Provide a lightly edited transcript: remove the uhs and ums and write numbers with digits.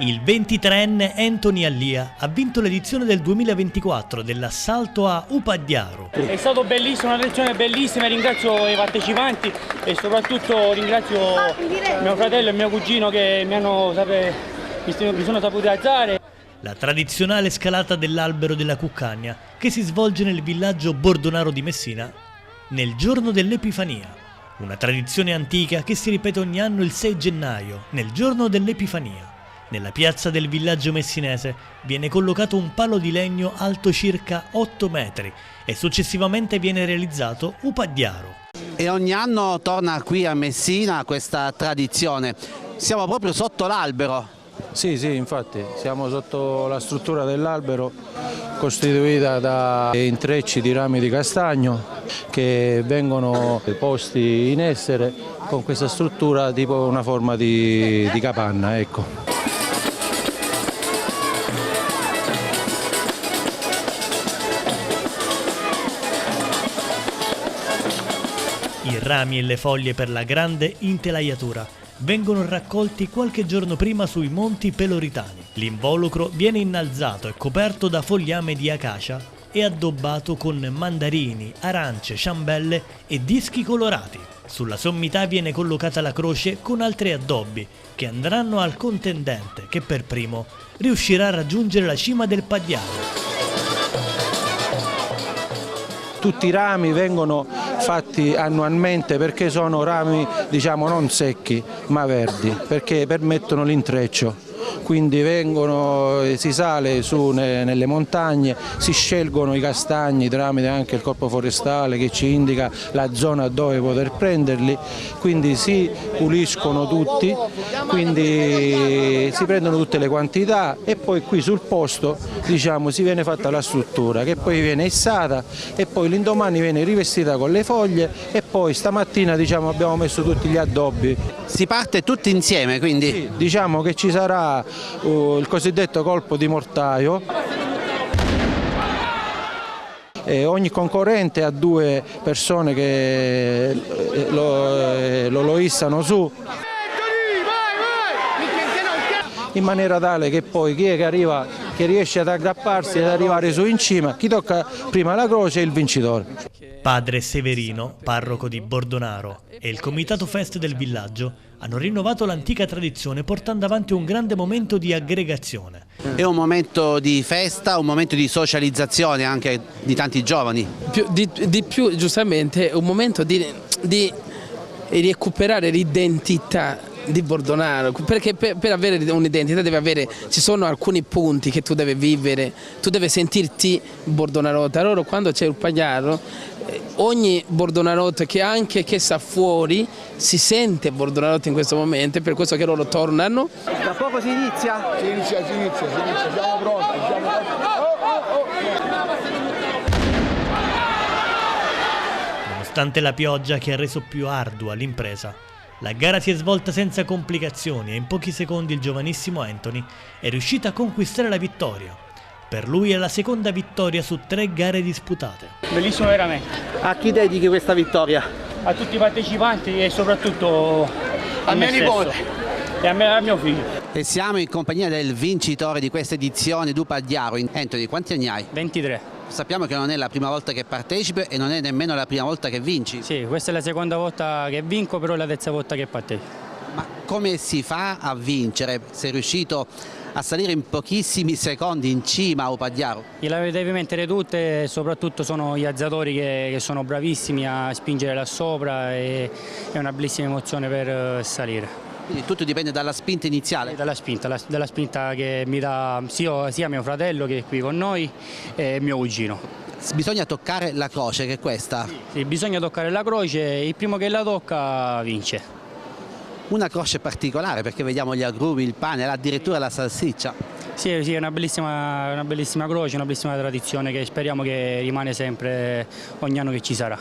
Il 23enne Anthony Allia ha vinto l'edizione del 2024 dell'assalto a Upagliaro. È stato bellissimo, una lezione bellissima, ringrazio i partecipanti e soprattutto ringrazio mio fratello e mio cugino che mi sono saputi alzare. La tradizionale scalata dell'albero della Cuccagna che si svolge nel villaggio Bordonaro di Messina nel giorno dell'Epifania. Una tradizione antica che si ripete ogni anno il 6 gennaio, nel giorno dell'Epifania. Nella piazza del villaggio messinese viene collocato un palo di legno alto circa 8 metri e successivamente viene realizzato Upagliaro. E ogni anno torna qui a Messina questa tradizione. Siamo proprio sotto l'albero. Sì, infatti siamo sotto la struttura dell'albero costituita da intrecci di rami di castagno che vengono posti in essere con questa struttura tipo una forma di capanna, ecco. I rami e le foglie per la grande intelaiatura vengono raccolti qualche giorno prima sui monti Peloritani. L'involucro viene innalzato e coperto da fogliame di acacia e addobbato con mandarini, arance, ciambelle e dischi colorati. Sulla sommità viene collocata la croce con altri addobbi che andranno al contendente che per primo riuscirà a raggiungere la cima del Pagliaro. Tutti i rami vengono fatti annualmente perché sono rami, diciamo, non secchi ma verdi, perché permettono l'intreccio. Quindi si sale su nelle montagne, si scelgono i castagni tramite anche il corpo forestale che ci indica la zona dove poter prenderli, quindi si puliscono tutti, quindi si prendono tutte le quantità e poi qui sul posto, diciamo, si viene fatta la struttura che poi viene issata e poi l'indomani viene rivestita con le foglie e poi stamattina, diciamo, abbiamo messo tutti gli addobbi. Si parte tutti insieme, quindi? Sì, diciamo che ci sarà il cosiddetto colpo di mortaio. Ogni concorrente ha 2 persone che lo issano su in maniera tale che poi chi è che arriva, che riesce ad aggrapparsi ed arrivare su in cima, chi tocca prima la croce è il vincitore. Padre Severino, parroco di Bordonaro, e il comitato feste del villaggio hanno rinnovato l'antica tradizione portando avanti un grande momento di aggregazione. È un momento di festa, un momento di socializzazione anche di tanti giovani. Di più, giustamente, è un momento di recuperare l'identità di Bordonaro, perché per avere un'identità ci sono alcuni punti che tu devi vivere, tu devi sentirti bordonarota. Allora quando c'è il Pagliaro, ogni bordonarota che sta fuori si sente bordonarota in questo momento, è per questo che loro tornano. Da poco si inizia? Si inizia, siamo pronti. Nonostante la pioggia che ha reso più ardua l'impresa, la gara si è svolta senza complicazioni e in pochi secondi il giovanissimo Anthony è riuscito a conquistare la vittoria. Per lui è la seconda vittoria su 3 gare disputate. Bellissimo veramente. A chi dedichi questa vittoria? A tutti i partecipanti e soprattutto a mio nipote e a mio figlio. E siamo in compagnia del vincitore di questa edizione d'Upagliaro. Anthony, quanti anni hai? 23. Sappiamo che non è la prima volta che partecipi e non è nemmeno la prima volta che vinci. Sì, questa è la seconda volta che vinco, però è la terza volta che partecipo. Ma come si fa a vincere? Sei riuscito a salire in pochissimi secondi in cima a Upagliaro? Le devi mettere tutte, soprattutto sono gli alzatori che sono bravissimi a spingere là sopra e è una bellissima emozione per salire. Quindi tutto dipende dalla spinta iniziale? Dalla spinta che mi dà sia mio fratello che è qui con noi e mio cugino. Bisogna toccare la croce, che è questa? Sì, bisogna toccare la croce, il primo che la tocca vince. Una croce particolare perché vediamo gli agrumi, il pane, addirittura la salsiccia. Sì, è una bellissima croce, una bellissima tradizione che speriamo che rimane sempre ogni anno che ci sarà.